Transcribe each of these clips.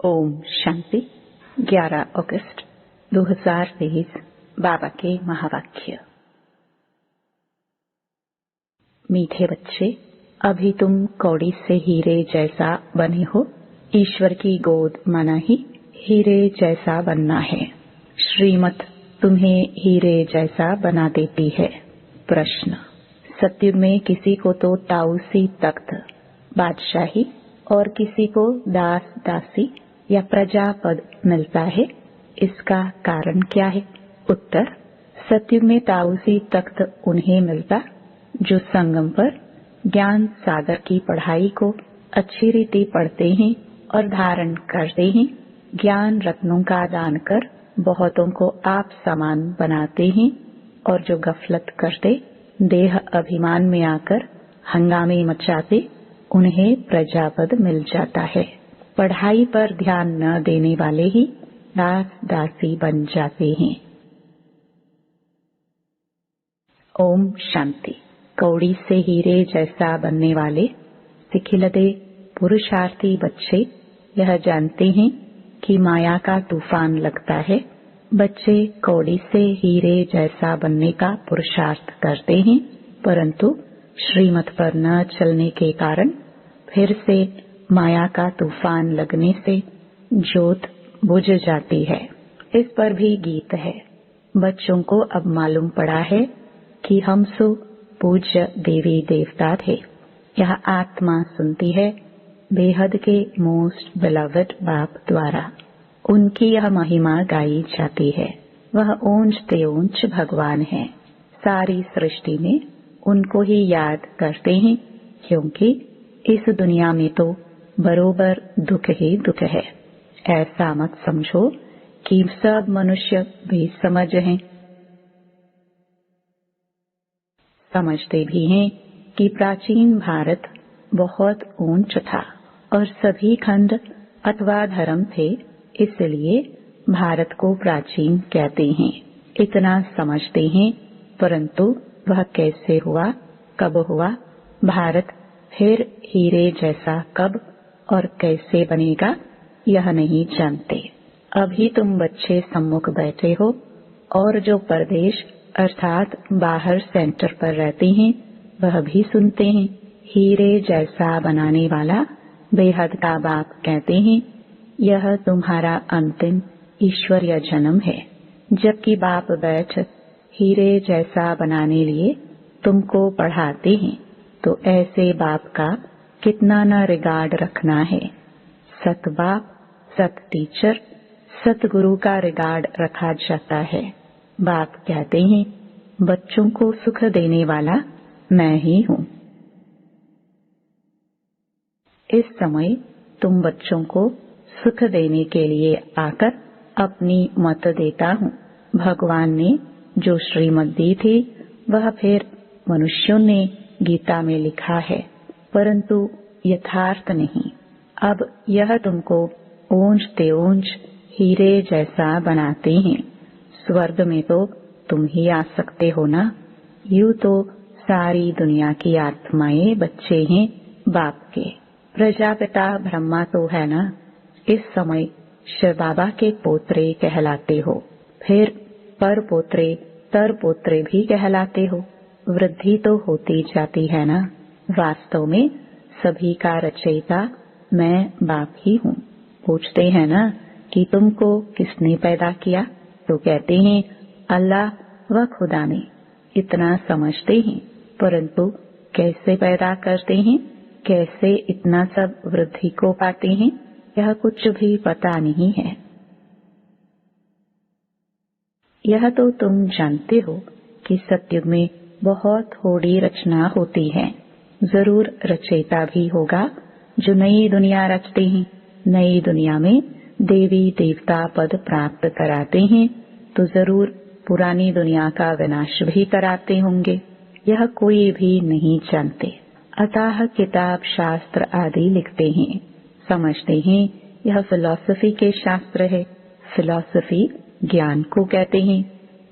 ओम शांति। 11 अगस्त 2023 बाबा के महावाक्य। मीठे बच्चे, अभी तुम कौड़ी से हीरे जैसा बने हो। ईश्वर की गोद माना ही हीरे जैसा बनना है। श्रीमत तुम्हें हीरे जैसा बना देती है। प्रश्न: सत्युग में किसी को तो ताऊसी तख्त बादशाही और किसी को दास दासी या प्रजा पद मिलता है, इसका कारण क्या है? उत्तर: सत्युग में ताऊसी तख्त उन्हें मिलता जो संगम पर ज्ञान सागर की पढ़ाई को अच्छी रीति पढ़ते हैं और धारण करते हैं। ज्ञान रत्नों का दान कर बहुतों को आप समान बनाते हैं और जो गफलत करते, देह अभिमान में आकर हंगामे मचाते, उन्हें प्रजापद मिल जाता है। पढ़ाई पर ध्यान न देने वाले ही दास दासी बन जाते हैं। ओम शांति। कौड़ी से हीरे जैसा बनने वाले सिखिलते पुरुषार्थी बच्चे यह जानते हैं कि माया का तूफान लगता है। बच्चे कौड़ी से हीरे जैसा बनने का पुरुषार्थ करते हैं, परंतु श्रीमत पर न चलने के कारण फिर से माया का तूफान लगने से ज्योत बुझ जाती है। इस पर भी गीत है। बच्चों को अब मालूम पड़ा है कि हम सो पूज्य देवी देवता थे। यह आत्मा सुनती है बेहद के मोस्ट बिलवड बाप द्वारा। उनकी यह महिमा गाई जाती है। वह ऊंच ते ऊंच भगवान है। सारी सृष्टि में उनको ही याद करते हैं, क्योंकि इस दुनिया में तो बरोबर दुख ही दुख है। ऐसा मत समझो कि सब मनुष्य भी समझ हैं। समझते भी हैं कि प्राचीन भारत बहुत ऊंच था और सभी खंड अथवा धर्म थे, इसलिए भारत को प्राचीन कहते हैं। इतना समझते हैं, परंतु वह कैसे हुआ, कब हुआ, भारत फिर हीरे जैसा कब और कैसे बनेगा, यह नहीं जानते। अभी तुम बच्चे सम्मुख बैठे हो और जो परदेश अर्थात बाहर सेंटर पर रहते हैं, वह भी सुनते हैं। हीरे जैसा बनाने वाला बेहद का बाप कहते हैं, यह तुम्हारा अंतिम ईश्वरीय जन्म है। जबकि बाप बैठ हीरे जैसा बनाने लिए तुमको पढ़ाते हैं, तो ऐसे बाप का कितना न रिगार्ड रखना है। सत बाप, सत टीचर, सतगुरु का रिगार्ड रखा जाता है। बाप कहते हैं, बच्चों को सुख देने वाला मैं ही हूँ। इस समय तुम बच्चों को सुख देने के लिए आकर अपनी मत देता हूँ। भगवान ने जो श्रीमत दी थी, वह फिर मनुष्यों ने गीता में लिखा है, परंतु यथार्थ नहीं। अब यह तुमको ऊंच ते ऊंच हीरे जैसा बनाते हैं। स्वर्ग में तो तुम ही आ सकते हो ना। यूं तो सारी दुनिया की आत्माएं बच्चे हैं बाप के। प्रजापिता ब्रह्मा तो है ना। इस समय शिव बाबा के पोत्रे कहलाते हो, फिर पर पोत्रे तर पोत्रे भी कहलाते हो। वृद्धि तो होती जाती है ना। वास्तव में सभी का रचयिता मैं बाप ही हूँ। पूछते हैं ना कि तुमको किसने पैदा किया, तो कहते हैं अल्लाह व खुदा ने। इतना समझते हैं, परंतु कैसे पैदा करते हैं, कैसे इतना सब वृद्धि को पाते हैं, यह कुछ भी पता नहीं है। यह तो तुम जानते हो कि सत्युग में बहुत थोड़ी रचना होती है। जरूर रचयिता भी होगा जो नई दुनिया रचते हैं। नई दुनिया में देवी देवता पद प्राप्त कराते हैं, तो जरूर पुरानी दुनिया का विनाश भी कराते होंगे। यह कोई भी नहीं जानते। अतः किताब शास्त्र आदि लिखते हैं। समझते हैं यह फिलॉसफी के शास्त्र है। फिलॉसफी ज्ञान को कहते हैं,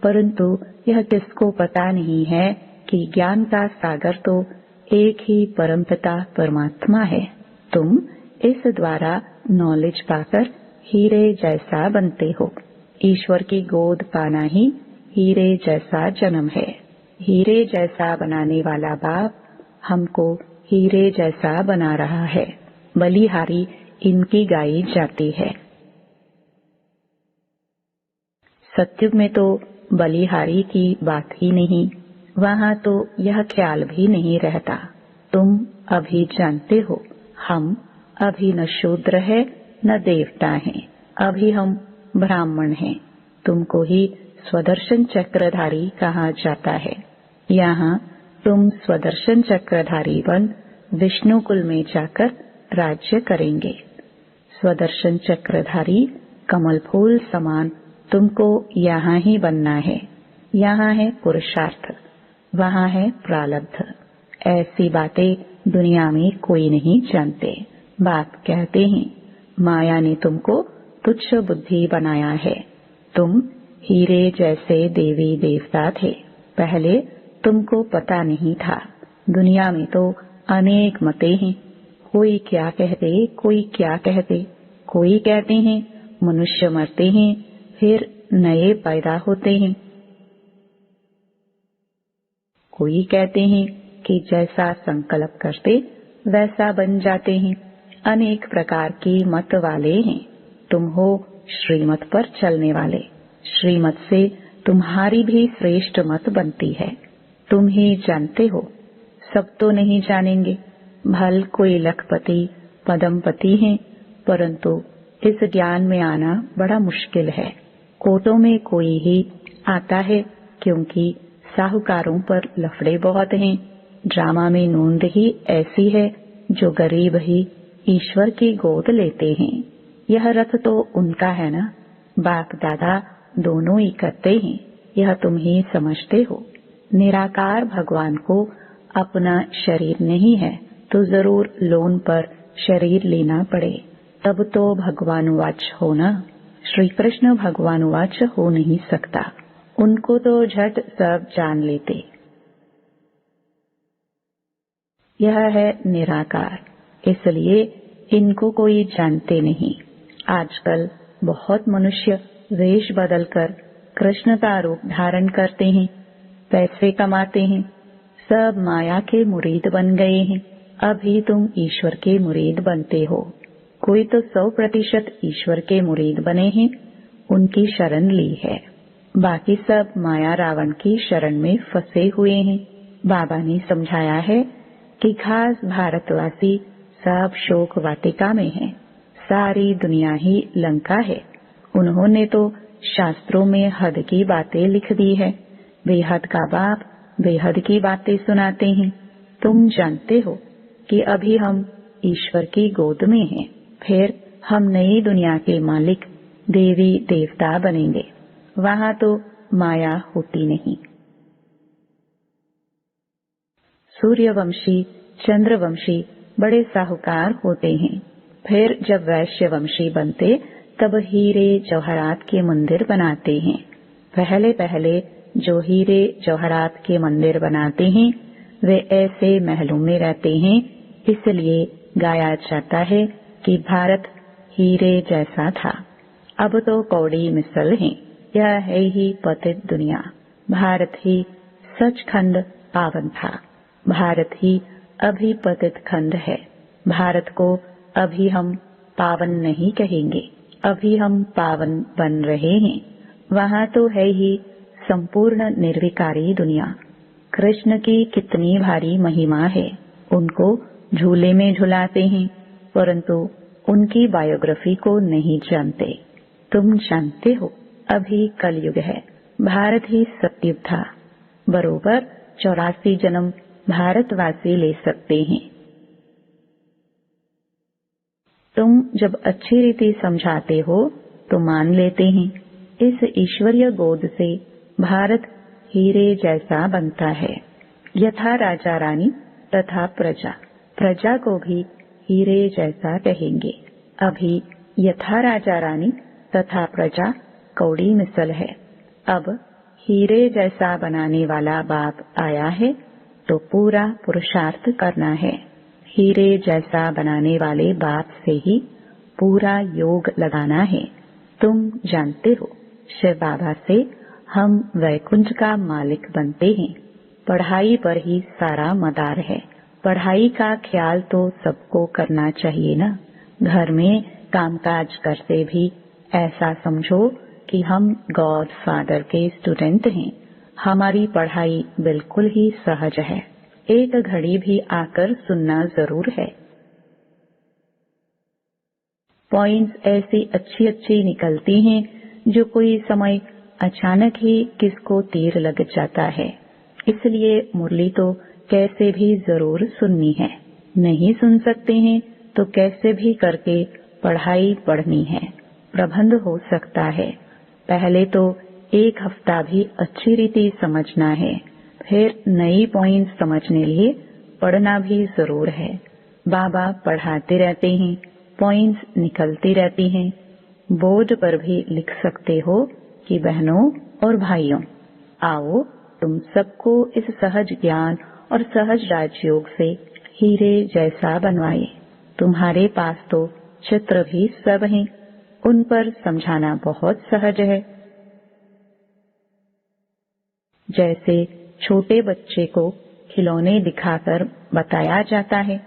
परंतु यह किसको पता नहीं है कि ज्ञान का सागर तो एक ही परमपिता परमात्मा है। तुम इस द्वारा नॉलेज पाकर हीरे जैसा बनते हो। ईश्वर की गोद पाना ही हीरे जैसा जन्म है। हीरे जैसा बनाने वाला बाप हमको हीरे जैसा बना रहा है। बलिहारी इनकी गाई जाती है। सत्युग में तो बलिहारी की बात ही नहीं, वहाँ तो यह ख्याल भी नहीं रहता। तुम अभी जानते हो हम अभी न शूद्र है न देवता हैं, अभी हम ब्राह्मण हैं। तुमको ही स्वदर्शन चक्रधारी कहा जाता है। यहाँ तुम स्वदर्शन चक्रधारी बन विष्णु कुल में जाकर राज्य करेंगे। स्वदर्शन चक्रधारी कमल फूल समान तुमको यहाँ ही बनना है। यहाँ है पुरुषार्थ, वहाँ है प्रारब्ध। ऐसी बातें दुनिया में कोई नहीं जानते। बाप कहते हैं माया ने तुमको तुच्छ बुद्धि बनाया है। तुम हीरे जैसे देवी देवता थे। पहले तुमको पता नहीं था। दुनिया में तो अनेक मते हैं, कोई क्या कहते कोई क्या कहते। कोई कहते हैं मनुष्य मरते हैं फिर नए पैदा होते हैं। कोई कहते हैं कि जैसा संकल्प करते वैसा बन जाते हैं। अनेक प्रकार की मत वाले हैं। तुम हो श्रीमत पर चलने वाले। श्रीमत से तुम्हारी भी श्रेष्ठ मत बनती है। तुम ही जानते हो, सब तो नहीं जानेंगे। भल कोई लखपति पदमपति हैं, परंतु इस ज्ञान में आना बड़ा मुश्किल है। कोटों में कोई ही आता है, क्योंकि साहूकारों पर लफड़े बहुत हैं। ड्रामा में नोंद ही ऐसी है, जो गरीब ही ईश्वर की गोद लेते हैं। यह रथ तो उनका है ना, बाप दादा दोनों ही करते हैं। यह तुम ही समझते हो। निराकार भगवान को अपना शरीर नहीं है तो जरूर लोन पर शरीर लेना पड़े, तब तो भगवानुवाच होना। श्री कृष्ण भगवानुवाच हो नहीं सकता। उनको तो झट सब जान लेते। यह है निराकार, इसलिए इनको कोई जानते नहीं। आजकल बहुत मनुष्य वेश बदलकर कृष्ण का रूप धारण करते हैं, पैसे कमाते हैं, सब माया के मुरीद बन गए हैं। अभी तुम ईश्वर के मुरीद बनते हो। कोई तो 100% ईश्वर के मुरीद बने हैं, उनकी शरण ली है। बाकी सब माया रावण की शरण में फंसे हुए हैं। बाबा ने समझाया है कि खास भारतवासी सब शोक वाटिका में है। सारी दुनिया ही लंका है। उन्होंने तो शास्त्रों में हद की बातें लिख दी है। बेहद का बाप बेहद की बातें सुनाते हैं। तुम जानते हो कि अभी हम ईश्वर की गोद में हैं, फिर हम नई दुनिया के मालिक देवी देवता बनेंगे। वहाँ तो माया होती नहीं। सूर्यवंशी चंद्रवंशी बड़े साहूकार होते हैं, फिर जब वैश्यवंशी बनते तब हीरे जवाहरात के मंदिर बनाते हैं। पहले पहले जो हीरे जवाहरात के मंदिर बनाते हैं वे ऐसे महलों में रहते हैं, इसलिए गाया जाता है कि भारत हीरे जैसा था। अब तो कौड़ी मिसल है। यह है ही पतित दुनिया। भारत ही सचखंड पावन था। भारत ही अभी पतित खंड है। भारत को अभी हम पावन नहीं कहेंगे, अभी हम पावन बन रहे हैं। वहाँ तो है ही संपूर्ण निर्विकारी दुनिया। कृष्ण की कितनी भारी महिमा है। उनको झूले में झुलाते हैं, परंतु उनकी बायोग्राफी को नहीं जानते। तुम जानते हो अभी कलयुग है। भारत ही सतयुग था। बरोबर 84 जन्म भारतवासी ले सकते हैं। तुम जब अच्छी रीति समझाते हो तो मान लेते हैं। इस ईश्वरीय गोद से भारत हीरे जैसा बनता है। यथा राजा रानी तथा प्रजा, प्रजा को भी हीरे जैसा कहेंगे। अभी यथा राजा रानी तथा प्रजा कौड़ी मिसल है। अब हीरे जैसा बनाने वाला बाप आया है तो पूरा पुरुषार्थ करना है। हीरे जैसा बनाने वाले बाप से ही पूरा योग लगाना है। तुम जानते हो, शिव बाबा से हम वैकुंठ का मालिक बनते हैं। पढ़ाई पर ही सारा मदार है। पढ़ाई का ख्याल तो सबको करना चाहिए ना। घर में कामकाज करते भी ऐसा समझो कि हम गॉड फादर के स्टूडेंट हैं। हमारी पढ़ाई बिल्कुल ही सहज है। एक घड़ी भी आकर सुनना जरूर है। पॉइंट्स ऐसी अच्छी अच्छी निकलती हैं जो कोई समय अचानक ही किसको तीर लग जाता है। इसलिए मुरली तो कैसे भी जरूर सुननी है। नहीं सुन सकते हैं तो कैसे भी करके पढ़ाई पढ़नी है। प्रबंध हो सकता है। पहले तो एक हफ्ता भी अच्छी रीति समझना है। फिर नई पॉइंट समझने लिए पढ़ना भी जरूर है। बाबा पढ़ाते रहते हैं, पॉइंट्स निकलती रहती हैं। बोर्ड पर भी लिख सकते हो कि बहनों और भाइयों, आओ तुम सबको इस सहज ज्ञान और सहज राजयोग से हीरे जैसा बनवाए। तुम्हारे पास तो चित्र भी सब हैं, उन पर समझाना बहुत सहज है। जैसे छोटे बच्चे को खिलौने दिखाकर बताया जाता है,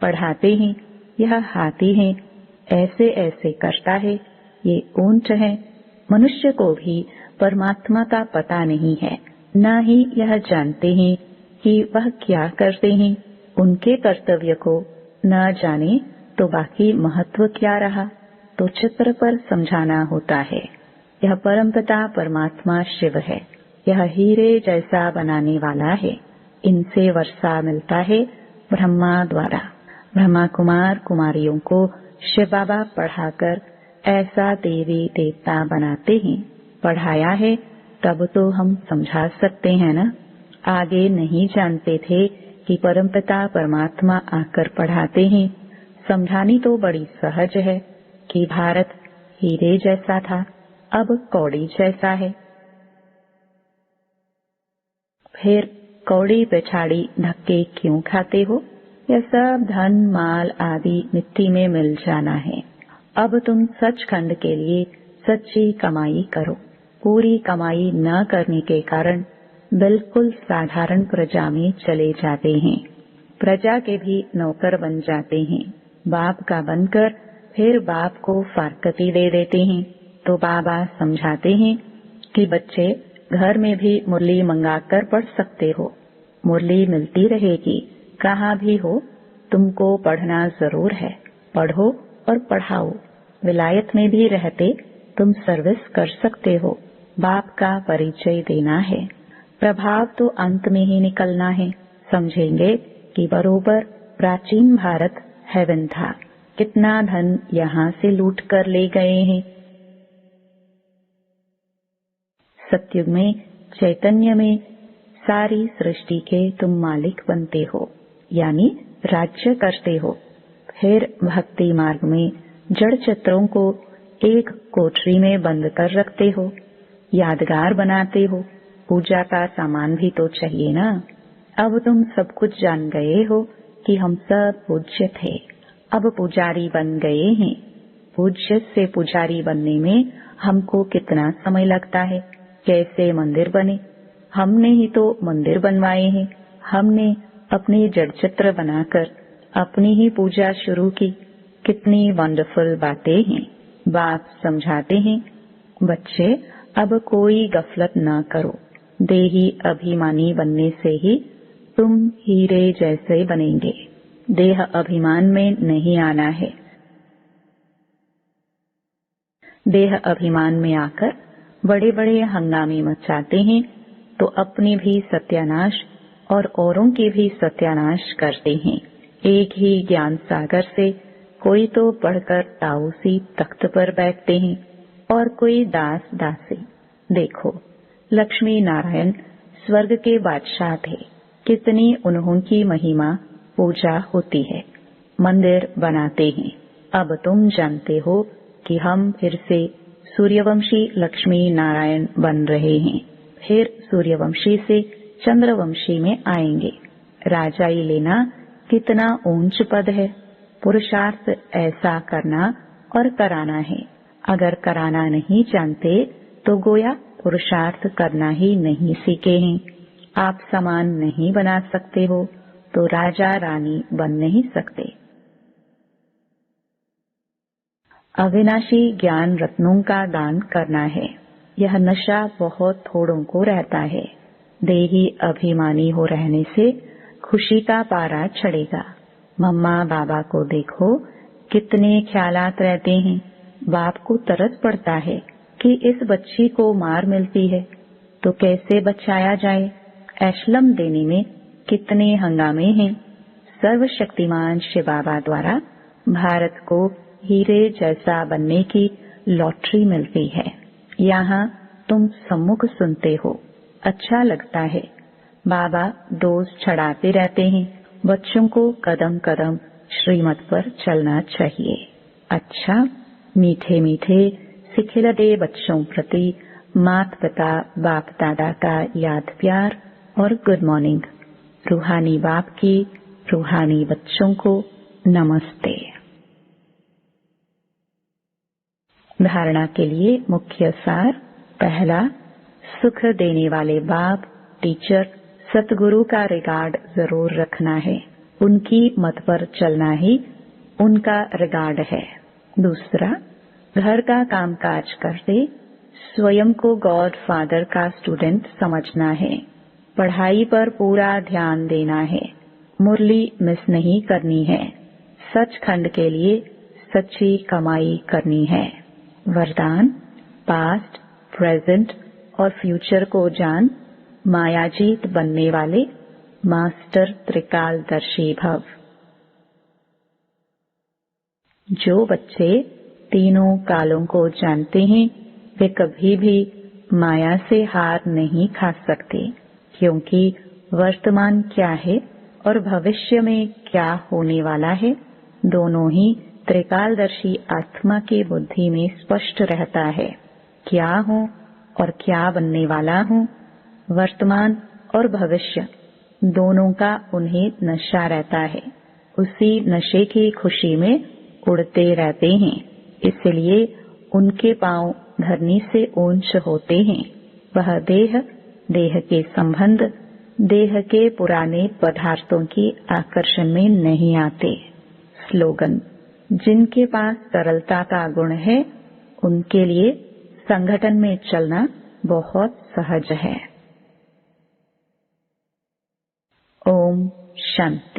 पढ़ाते हैं, यह हाथी है, ऐसे ऐसे करता है, ये ऊंट है। मनुष्य को भी परमात्मा का पता नहीं है, न ही यह जानते हैं कि वह क्या करते हैं। उनके कर्तव्य को न जाने तो बाकी महत्व क्या रहा। तो चित्र पर समझाना होता है। यह परमपिता परमात्मा शिव है। यह हीरे जैसा बनाने वाला है। इनसे वर्षा मिलता है ब्रह्मा द्वारा। ब्रह्मा कुमार कुमारियों को शिव बाबा पढ़ाकर ऐसा देवी देवता बनाते हैं। पढ़ाया है तब तो हम समझा सकते हैं ना। आगे नहीं जानते थे कि परमपिता परमात्मा आकर पढ़ाते हैं। समझानी तो बड़ी सहज है कि भारत हीरे जैसा था, अब कौड़ी जैसा है। फिर कौड़ी पिछाड़ी धक्के क्यों खाते हो? यह सब धन माल आदि मिट्टी में मिल जाना है। अब तुम सचखंड के लिए सच्ची कमाई करो। पूरी कमाई न करने के कारण बिल्कुल साधारण प्रजा में चले जाते हैं। प्रजा के भी नौकर बन जाते हैं। बाप का बनकर फिर बाप को फारकती दे देते हैं। तो बाबा समझाते हैं कि बच्चे घर में भी मुरली मंगाकर पढ़ सकते हो। मुरली मिलती रहेगी, कहाँ भी हो। तुमको पढ़ना जरूर है। पढ़ो और पढ़ाओ। विलायत में भी रहते तुम सर्विस कर सकते हो। बाप का परिचय देना है। प्रभाव तो अंत में ही निकलना है। समझेंगे कि बरोबर प्राचीन भारत हेवन था। कितना धन यहाँ से लूट कर ले गए हैं। सतयुग में चैतन्य में सारी सृष्टि के तुम मालिक बनते हो, यानी राज्य करते हो। फिर भक्ति मार्ग में जड़ चित्रों को एक कोठरी में बंद कर रखते हो, यादगार बनाते हो। पूजा का सामान भी तो चाहिए ना। अब तुम सब कुछ जान गए हो कि हम सब पूज्य थे, अब पुजारी बन गए हैं। पूज्य से पुजारी बनने में हमको कितना समय लगता है। कैसे मंदिर बने? हमने ही तो मंदिर बनवाए हैं। हमने अपने जड़ चित्र बनाकर अपनी ही पूजा शुरू की। कितनी वंडरफुल बातें हैं। बाप समझाते हैं, बच्चे अब कोई गफलत ना करो। देही अभिमानी बनने से ही तुम हीरे जैसे बनेंगे। देह अभिमान में नहीं आना है। देह अभिमान में आकर बड़े बड़े हंगामे मचाते हैं तो अपनी भी सत्यानाश और औरों की भी सत्यानाश करते हैं। एक ही ज्ञान सागर से कोई तो पढ़कर ताऊसी तख्त पर बैठते हैं और कोई दास दासी। देखो, लक्ष्मी नारायण स्वर्ग के बादशाह थे। कितनी उन्हों की महिमा पूजा होती है। मंदिर बनाते हैं। अब तुम जानते हो कि हम फिर से सूर्यवंशी लक्ष्मी नारायण बन रहे हैं। फिर सूर्यवंशी से चंद्रवंशी में आएंगे। राजाई लेना कितना ऊंच पद है। पुरुषार्थ ऐसा करना और कराना है। अगर कराना नहीं जानते तो गोया पुरुषार्थ करना ही नहीं सीखे हैं। आप सामान नहीं बना सकते हो तो राजा रानी बन नहीं सकते। अविनाशी ज्ञान रत्नों का दान करना है। यह नशा बहुत थोड़ों को रहता है। देही अभिमानी हो रहने से खुशी का पारा चढ़ेगा। मम्मा बाबा को देखो, कितने ख्यालात रहते हैं। बाप को तरस पड़ता है कि इस बच्ची को मार मिलती है तो कैसे बचाया जाए। एशलम देने में कितने हंगामे हैं। सर्वशक्तिमान शिव बाबा द्वारा भारत को हीरे जैसा बनने की लॉटरी मिलती है। यहाँ तुम सम्मुख सुनते हो, अच्छा लगता है। बाबा डोज चढ़ाते रहते हैं। बच्चों को कदम कदम श्रीमत पर चलना चाहिए। अच्छा, मीठे मीठे सिखिलते बच्चों प्रति माता पिता बाप दादा का याद प्यार और गुड मॉर्निंग। रूहानी बाप की रूहानी बच्चों को नमस्ते। धारणा के लिए मुख्य सार। पहला, सुख देने वाले बाप टीचर सतगुरु का रिगार्ड जरूर रखना है। उनकी मत पर चलना ही उनका रिगार्ड है। दूसरा, घर का कामकाज करते स्वयं को गॉड फादर का स्टूडेंट समझना है। पढ़ाई पर पूरा ध्यान देना है। मुरली मिस नहीं करनी है। सचखंड के लिए सच्ची कमाई करनी है। वरदान, पास्ट, प्रेजेंट और फ्यूचर को जान मायाजीत बनने वाले मास्टर त्रिकालदर्शी भव। जो बच्चे तीनों कालों को जानते हैं वे कभी भी माया से हार नहीं खा सकते, क्योंकि वर्तमान क्या है और भविष्य में क्या होने वाला है दोनों ही त्रिकालदर्शी आत्मा की बुद्धि में स्पष्ट रहता है। क्या हूँ और क्या बनने वाला हूँ, वर्तमान और भविष्य दोनों का उन्हें नशा रहता है। उसी नशे की खुशी में उड़ते रहते हैं, इसलिए उनके पांव धरनी से ऊंच होते हैं। वह देह, देह के संबंध, देह के पुराने पदार्थों की आकर्षण में नहीं आते। स्लोगन, जिनके पास सरलता का गुण है उनके लिए संगठन में चलना बहुत सहज है। ओम शांति।